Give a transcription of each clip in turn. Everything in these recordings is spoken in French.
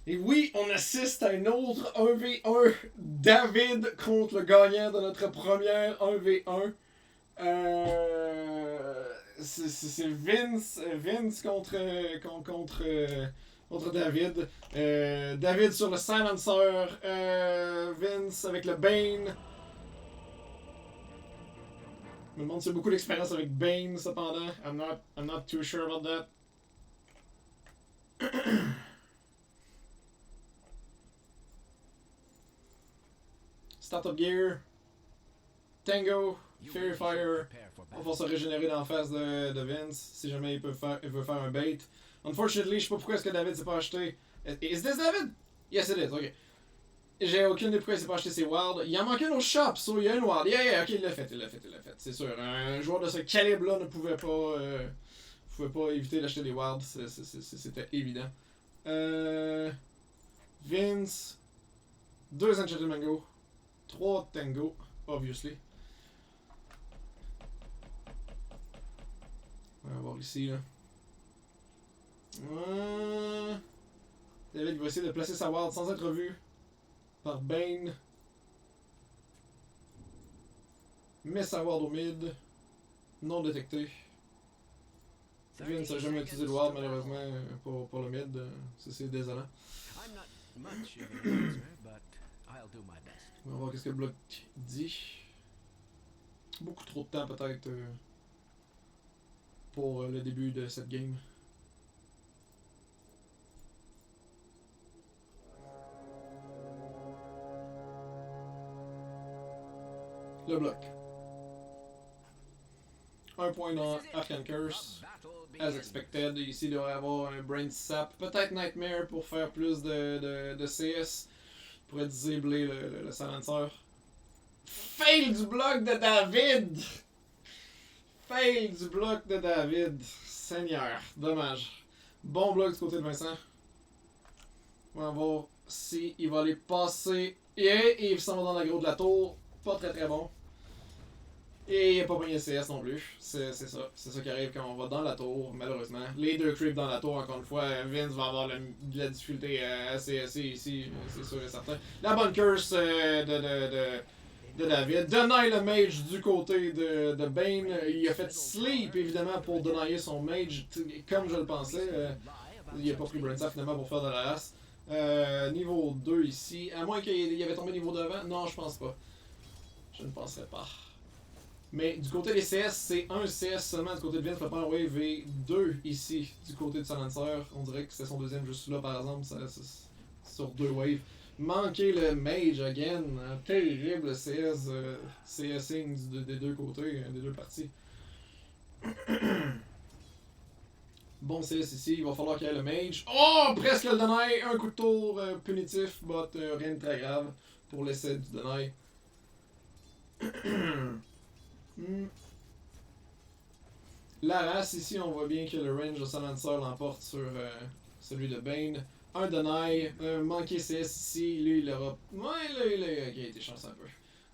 Et oui, on assiste à une autre 1v1. David contre le gagnant de notre première 1v1. C'est Vince contre David. David sur le Silencer. Vince avec le Bane. Je me demande s'il y a beaucoup d'expérience avec Bane cependant. I'm not too sure about that. Startup Gear. Tango. Fairy Fire. On va se régénérer dans la face de Vince si jamais il veut faire un bait. Unfortunately, je sais pas pourquoi est-ce que David s'est pas acheté. Is this David? Yes it is, ok. J'ai aucune idée pourquoi il s'est pas acheté ses wilds. Il en manquait une au shop, so il y a une wild. Yeah, ok, il l'a fait. C'est sûr. Un joueur de ce calibre-là ne pouvait pas éviter d'acheter des wilds. C'était évident. Vince. 2 Enchanted Mango. 3 Tango, obviously. On va voir ici, là. David va essayer de placer sa ward sans être vu par Bane. Met sa ward au mid. Non détecté. Vince n'a jamais utilisé le ward malheureusement pour le mid. C'est désolant. On va voir qu'est-ce que le bloc dit. Beaucoup trop de temps peut-être pour le début de cette game. Le bloc. 1 point dans Arcane Curse. As expected. Ici, il devrait y avoir un Brain Sap. Peut-être Nightmare pour faire plus de CS. Pour disabler le silencer. Fail du bloc de David! Fail du bloc de David. Seigneur, dommage. Bon bloc du côté de Vincent. On va voir si il va aller passer. Et il s'en va dans l'aggro de la tour. Pas très bon. Et il n'a pas pogné le CS non plus. C'est ça qui arrive quand on va dans la tour, malheureusement. Les deux creeps dans la tour, encore une fois. Vince va avoir de la difficulté à CSC ici, c'est sûr et certain. La bonne curse de David. Deny le mage du côté de Bane. Il a fait sleep, évidemment, pour denier son mage, comme je le pensais. Il n'a pas pris Brainsap finalement pour faire de la race. Niveau 2 ici. À moins qu'il avait tombé niveau devant. Non, je pense pas. Je ne penserais pas. Mais du côté des CS, c'est un CS seulement du côté de Vince, le Power Wave et 2 ici du côté du Silencer. On dirait que c'était son deuxième juste là par exemple, sur 2 waves. Manquer le Mage again, un terrible CS, CSing des deux côtés, des deux parties. Bon CS ici, il va falloir qu'il y ait le Mage. Oh, presque le deny, un coup de tour punitif, but rien de très grave pour l'essai du deny. La race ici, on voit bien que le range de Silencer l'emporte sur celui de Bane. Un deny, manqué CS ici, lui il aura. Ouais, là, il a été chanceux un peu.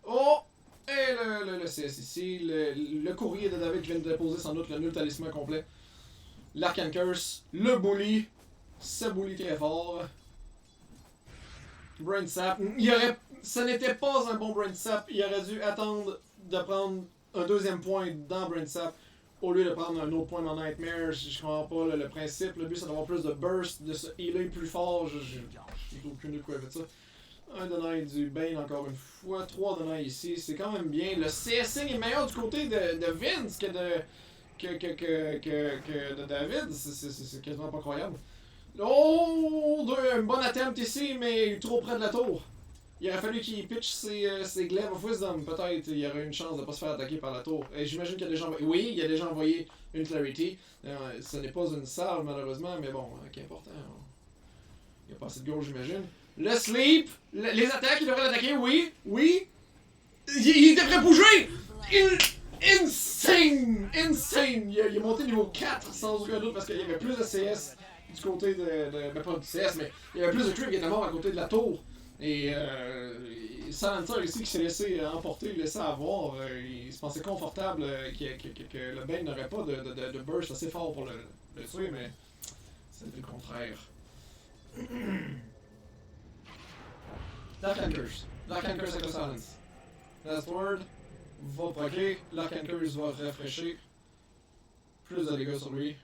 Oh! Et le CS ici, le courrier de David qui vient de déposer sans doute le nul talisman complet. L'Arcane Curse, le bully, ce bully très fort. Brain Sap, ce n'était pas un bon Brain Sap, il aurait dû attendre de prendre un deuxième point dans Brain Sap au lieu de prendre un autre point dans Nightmare. Je comprends pas le principe. Le but c'est d'avoir plus de burst, de se healer plus fort. J'ai aucune idée de quoi avec ça. Un deny du Bane encore une fois. 3 deny ici. C'est quand même bien. Le CSing est meilleur du côté de Vince que de David. C'est quasiment pas croyable. Oh! Un bon attempt ici, mais trop près de la tour. Il aurait fallu qu'il pitch ses Glaive of Wisdom. Peut-être il y aurait une chance de ne pas se faire attaquer par la tour. Et j'imagine qu'il y a déjà envoyé. Oui, il a déjà envoyé une Clarity. Ce n'est pas une salve malheureusement, mais bon, qu'importe. Il n'y a pas assez de goal, j'imagine. Le sleep, les attaques, il devrait l'attaquer, oui. Il devrait bouger! Insane! Il a monté niveau 4 sans aucun doute parce qu'il y avait plus de CS du côté ben pas du CS, mais il y avait plus de creep qui étaient morts à côté de la tour. Et Silencer ici qui s'est laissé emporter, laissé avoir, il se pensait confortable que le Bane n'aurait pas de burst assez fort pour le tuer, mais c'était le contraire. Dark and Curse. Dark and Curse avec le Silence. Last Word va proquer. Dark and Curse va rafraîchir. Plus de dégâts sur lui.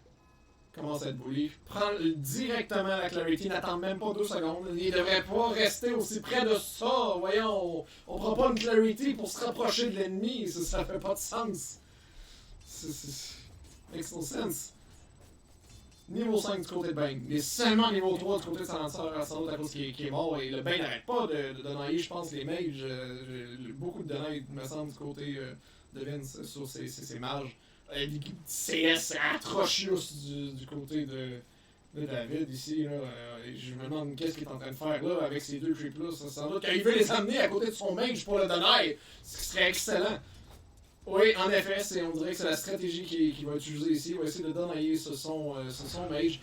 Commence à être bully. Prends directement la Clarity, n'attend même pas 2 secondes. Il devrait pas rester aussi près de ça. Voyons, on prend pas une Clarity pour se rapprocher de l'ennemi. Ça fait pas de sens. Makes no sense. Niveau 5 du côté de Bane. Mais seulement niveau 3 du côté de Silencer, sans doute à cause qu'il est mort. Et le Bane n'arrête pas de denier, je pense, les mages. Beaucoup de denies, me semble, du côté de Vince sur ses mages. CS atrocious du côté de David ici. Là. Je me demande qu'est-ce qu'il est en train de faire là avec ces 2 creeps-là. Sans doute qu'il veut les amener à côté de son mage pour le deny. Ce qui serait excellent. Oui, en effet, on dirait que c'est la stratégie qu'il va utiliser ici. Il va essayer de donner son mage.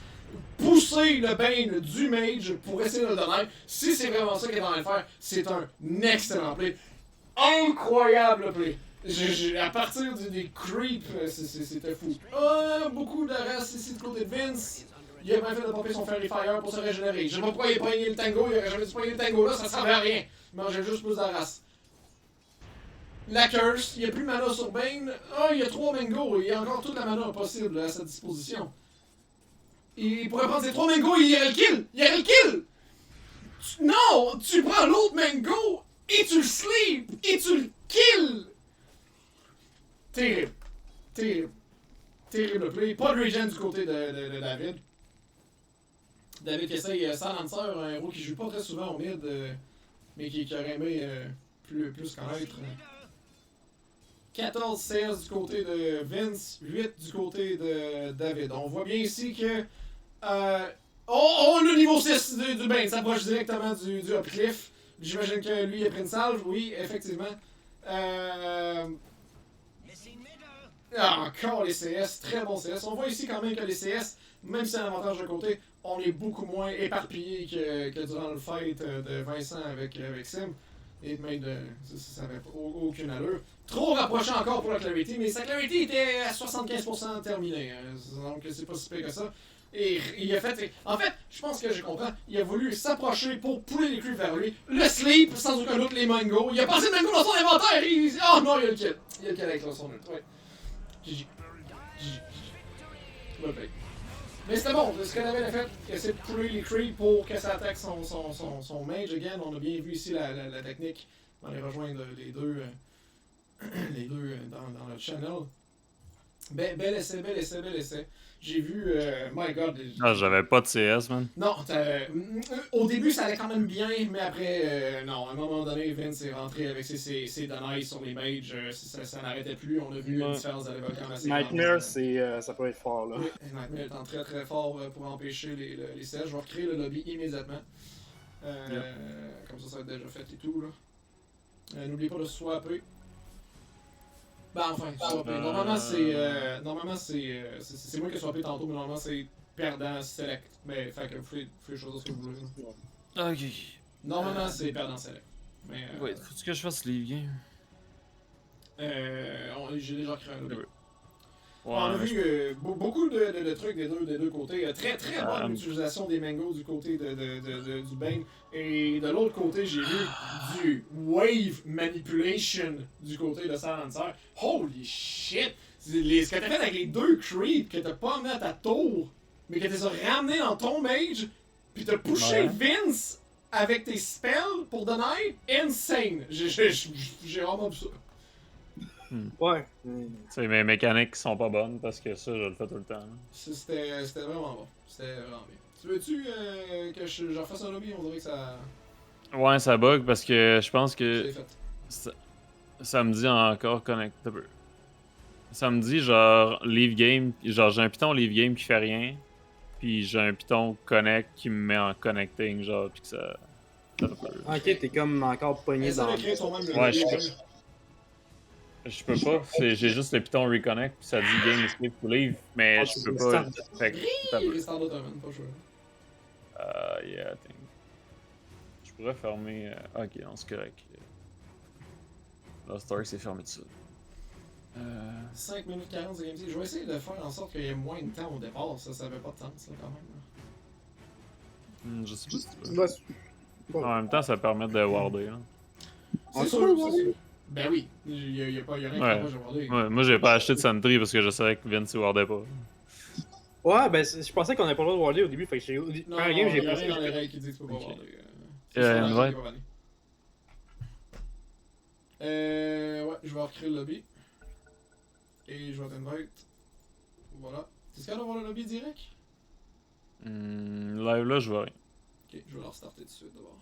Pousser le Bane du mage pour essayer de le donner. Si c'est vraiment ça qu'il est en train de faire, c'est un excellent play. Incroyable play. À partir des creeps, c'était fou. Beaucoup de reste ici du côté de Vince. Il a bien fait de popper son Fairy Fire pour se régénérer. Je sais pas pourquoi il a pogné le tango, il aurait jamais dû pogner le tango là, ça servait à rien. Il mangeait juste plus de race. La Curse, il n'y a plus de mana sur Bane. Il y a 3 Mango, il y a encore toute la mana possible à sa disposition. Il pourrait prendre ces 3 Mango et il y aurait le kill! Il y aurait le kill! Non! Tu prends l'autre Mango et tu le sleep et tu le kill! Terrible. Terrible play. Pas de regen du côté de David. David qui essaye Silencer, un héros qui joue pas très souvent au mid, mais qui aurait aimé plus connaître. 14 CS du côté de Vince, 8 du côté de David. On voit bien ici que... le niveau 6 du Bane s'approche directement du Upcliff. J'imagine que lui a pris une salve. Oui, effectivement. Encore les CS, très bon CS. On voit ici quand même que les CS, même si c'est un avantage de côté, on est beaucoup moins éparpillé que durant le fight de Vincent avec Sim. Et même ça n'avait aucune allure. Trop rapproché encore pour la Clarity, mais sa Clarity était à 75% terminée. Donc c'est pas si pire que ça. Et il a fait... En fait, je pense que je comprends. Il a voulu s'approcher pour pouler les creeps vers lui. Le sleep, sans aucun doute les mango. Il a passé le mango dans son inventaire. Oh non, il a le kill. Il a le kill avec son ult. Ouais. GG. Well played. Mais c'était bon, ce qu'elle avait fait, il essaie de pouler les creeps pour que ça attaque son mage again. On a bien vu ici la technique. On va les rejoindre les deux dans le channel. Bel essai. J'ai vu, my god. J'avais pas de CS, man. Non, au début ça allait quand même bien, mais après, non, à un moment donné, Vince est rentré avec ses denies sur les mages, ça n'arrêtait plus, on a vu une différence de level quand même assez Nightmare, ça peut être fort, là. Oui, Nightmare étant très très fort pour empêcher les sièges. Je vais recréer le lobby immédiatement. Comme ça va être déjà fait et tout, là. N'oubliez pas de swapper. Enfin, swapper. Normalement, c'est moi qui ai swappé tantôt, mais normalement, c'est perdant select. Mais, fait que vous faites les choses ce que vous voulez. Ok. Normalement, c'est perdant select. Mais, ouais, faut-tu que je fasse les game? J'ai déjà créé un lobby. Ouais, on a vu beaucoup de trucs des deux côtés. Très très bonne utilisation des mangoes du côté du Bane. Et de l'autre côté, j'ai vu du wave manipulation du côté de Silencer. Holy shit! Ce que t'as fait avec les 2 creeps que t'as pas amené à ta tour, mais que t'as ramené dans ton mage, pis t'as pushé Vince avec tes spells pour deny, insane! J'ai vraiment vu ça. Ouais. Mes mécaniques sont pas bonnes parce que ça, je le fais tout le temps. C'était vraiment bon. C'était vraiment bien. Tu veux-tu que je refasse un lobby? On dirait que ça... Ouais, ça bug parce que je pense que... C'est fait. Ça me dit encore connect. Ça me dit genre leave game. Genre j'ai un piton leave game qui fait rien. Puis j'ai un piton connect qui me met en connecting. Genre, puis que ça. Ok, t'es comme encore pogné dans. Ouais, je peux pas. J'ai juste le piton reconnect. Puis ça dit game escape to leave. Mais je peux pas. Fait que. Restart d'automne, pas chaud. Yeah, I think. Je pourrais fermer. Ok, non, c'est correct. Lost Ark, c'est fermé de ça. 5 minutes 40 de gameplay. Je vais essayer de faire en sorte qu'il y ait moins de temps au départ. Ça avait pas de sens, là, quand même. Je sais pas si tu veux. En même temps, ça permet de warder. Là. C'est sûr, c'est sûr. Ben oui, il y a rien qui t'empêche de warder. Ouais, moi, j'ai pas acheté de Sentry parce que je savais que Vince, il wardait pas. Ouais, ben je pensais qu'on avait pas le droit de warder au début, fait que j'ai. Non, Première game, j'ai il y a pensé. rien dans les règles qui dit que tu peux pas Ok. warder. Invite. Ouais, je vais recréer le lobby. Et je vais t'invite. Voilà. T'es capable de voir le lobby direct? Live là, je vois rien. Ok, je vais leur starter tout de suite d'abord.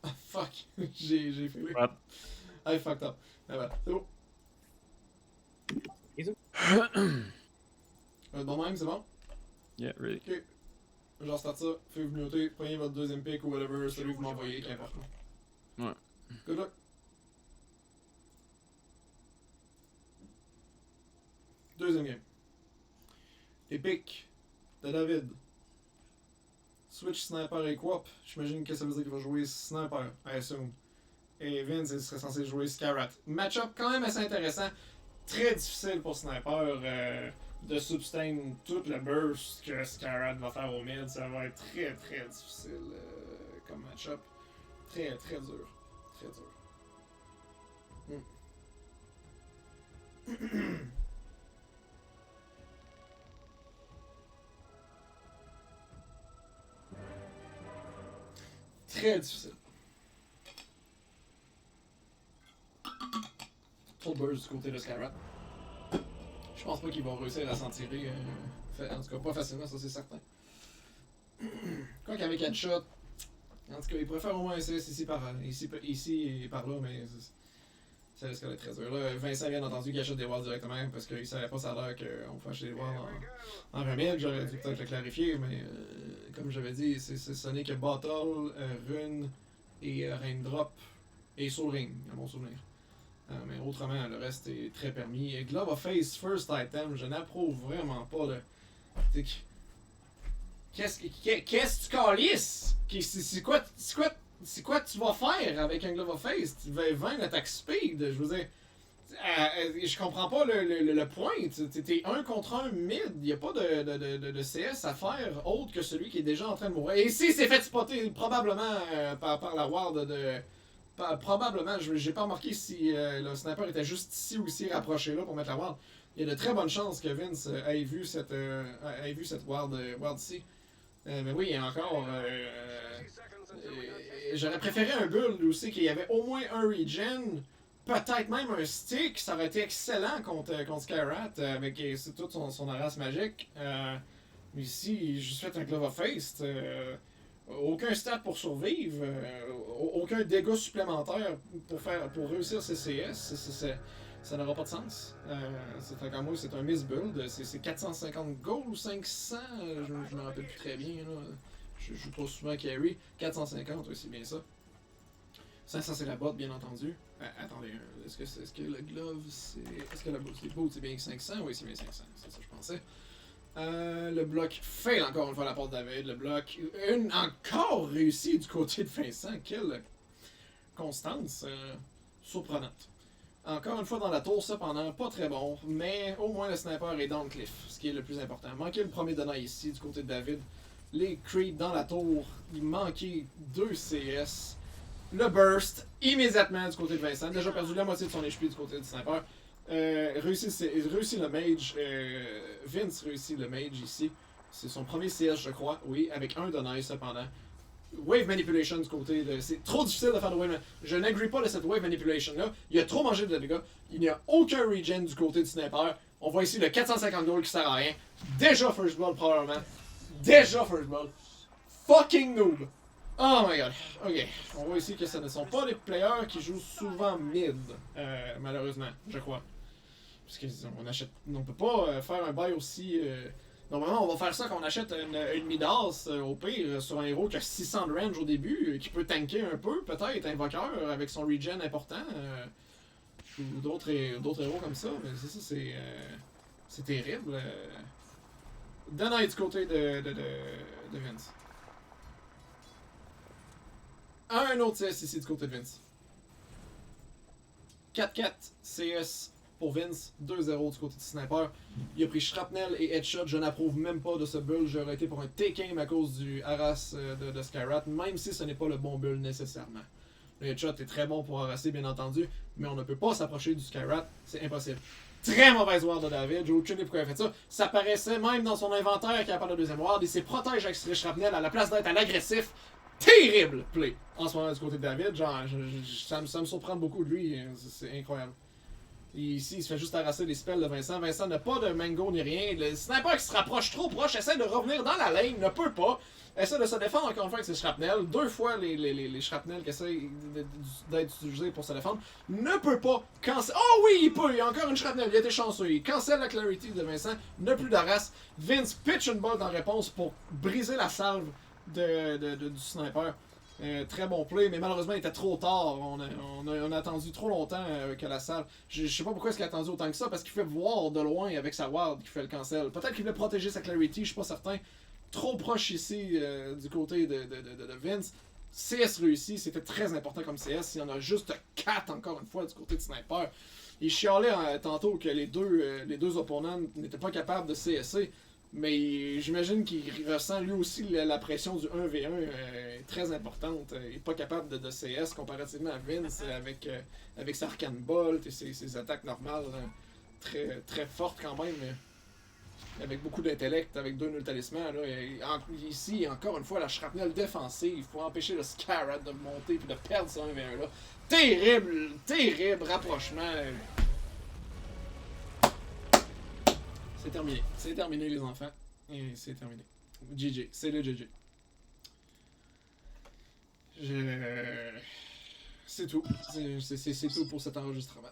Ah fuck! j'ai fait. What? I fucked up. Ah bah, c'est bon. Bon même, c'est bon? Yeah, really. Ok. Je leur starte ça. Faites-vous muter. Prenez votre deuxième pick ou whatever, celui que vous m'envoyez, qu'importe. Ouais. Good luck. Deuxième game. Les picks de David. Switch Sniper et Quap. J'imagine que ça veut dire qu'il va jouer Sniper, I assume. Et Vince, il serait censé jouer Scarrat. Match-up quand même assez intéressant. Très difficile pour Sniper de sustain tout le burst que Scarrat va faire au mid. Ça va être très très difficile comme match-up. Très très dur. Très dur. Très difficile. Trop de burst du côté de Scarrat. Je pense pas qu'ils vont réussir à s'en tirer. En tout cas, pas facilement, ça c'est certain. Quoi qu'avec Headshot, en tout cas, ils préfèrent au moins un CS ici et par là, mais ça risque d'être très dur. Là, Vincent bien entendu qu'il achète des walls directement parce qu'il savait pas ça a l'air qu'on pouvait acheter des walls en remède. J'aurais dû peut-être le clarifier, mais comme j'avais dit, ce n'est que Bottle, Rune et Raindrop et Soul Ring, à mon souvenir. Mais autrement, le reste est très permis. Et Glove of Face, first item, je n'approuve vraiment pas le. Qu'est-ce que tu calisses? C'est quoi tu vas faire avec un Glove of Face? Tu vas 20 attack speed, je veux dire. Je comprends pas le point. T'es un contre un mid, y a pas de CS à faire autre que celui qui est déjà en train de mourir. Et ici, c'est fait spotter probablement par la ward de. Probablement, j'ai pas remarqué si le sniper était juste ici ou ici rapproché là pour mettre la ward. Il y a de très bonnes chances que Vince ait vu cette ward ici. Mais oui, encore. J'aurais préféré un build où c'est qu'il y avait au moins un regen, peut-être même un stick, ça aurait été excellent contre Skyrat avec toute son harass magique. Mais ici, juste fait un Glove of Face. Aucun stat pour survivre, aucun dégât supplémentaire pour réussir ces CS, ça n'aura pas de sens. Encore moi, c'est un miss-build, c'est 450 gold ou 500, je me rappelle plus très bien. Là. Je joue pas souvent carry. 450, oui, c'est bien ça. 500, c'est la botte, bien entendu. Attendez, est-ce que le glove, c'est. Est-ce que la botte, c'est bien 500? Oui, c'est bien 500, c'est ça que je pensais. Le bloc fail encore une fois la porte David. Le bloc encore réussi du côté de Vincent. Quelle constance surprenante. Encore une fois dans la tour, cependant, pas très bon. Mais au moins le sniper est dans le cliff, ce qui est le plus important. Manquer le premier deny ici du côté de David. Les creeps dans la tour. Il manquait 2 CS. Le burst immédiatement du côté de Vincent. Déjà perdu la moitié de son HP du côté du sniper. Réussit le mage. Vince réussit le mage ici. C'est son premier CS, je crois. Oui, avec un deny cependant. Wave manipulation du côté de. C'est trop difficile de faire de wave manipulation. Je n'agree pas de cette wave manipulation là. Il a trop mangé de dégâts. Il n'y a aucun regen du côté du sniper. On voit ici le 450 gold qui sert à rien. Déjà first blood probablement. Déjà first blood. Fucking noob. Oh my god. Ok. On voit ici que ce ne sont pas des players qui jouent souvent mid. Malheureusement, je crois. Parce qu'on peut pas faire un buy aussi. Normalement, on va faire ça quand on achète une Midas, au pire, sur un héros qui a 600 de range au début, qui peut tanker un peu, peut-être, invoqueur, avec son regen important. Ou d'autres héros comme ça. Mais c'est ça, c'est terrible. Deny du côté de Vince. Un autre CS ici du côté de Vince. 4-4 CS pour Vince, 2-0 du côté de Sniper. Il a pris Shrapnel et Headshot, je n'approuve même pas de ce build, j'aurais été pour un take-aim à cause du harass de Skyrat, même si ce n'est pas le bon build nécessairement. Le Headshot est très bon pour harasser bien entendu, mais on ne peut pas s'approcher du Skyrat, c'est impossible. Très mauvaise ward de David, j'ai aucune idée pourquoi il a fait ça. Ça paraissait même dans son inventaire qu'il a pas de deuxième ward, il s'est protégé avec ses Shrapnel à la place d'être à l'agressif. Terrible play en ce moment du côté de David, genre ça me surprend beaucoup de lui, c'est incroyable. Ici, il se fait juste harasser les spells de Vincent. Vincent n'a pas de mango ni rien. Le sniper qui se rapproche trop proche, essaie de revenir dans la lane, ne peut pas. Essaie de se défendre encore une fois avec ses shrapnels. 2 fois les shrapnels qui essaient d'être utilisés pour se défendre. Ne peut pas cancel. Oh oui, il peut. Il y a encore une shrapnel. Il a été chanceux. Il cancelle la clarity de Vincent. N'a plus d'arras. Vince pitch une bolt en réponse pour briser la salve du sniper. Très bon play, mais malheureusement il était trop tard. On a attendu trop longtemps que la salle. Je sais pas pourquoi est-ce qu'il a attendu autant que ça, parce qu'il fait voir de loin avec sa ward qu'il fait le cancel. Peut-être qu'il voulait protéger sa clarity, je suis pas certain. Trop proche ici du côté de Vince. CS réussi, c'était très important comme CS. Il y en a juste 4 encore une fois du côté de Sniper. Il chialait tantôt que les deux opponents n'étaient pas capables de CSC. Mais j'imagine qu'il ressent lui aussi la pression du 1v1 très importante. Il n'est pas capable de CS comparativement à Vince avec sa Arcane Bolt et ses attaques normales très, très fortes quand même. Avec beaucoup d'intellect, avec 2 nuls talismans. Ici, encore une fois, la shrapnel défensive. Il faut empêcher le Scarrat de monter et de perdre ce 1v1 là. Terrible, terrible rapprochement. C'est terminé. C'est terminé, les enfants. Et c'est terminé. GG. C'est le GG. C'est tout. C'est tout pour cet enregistrement.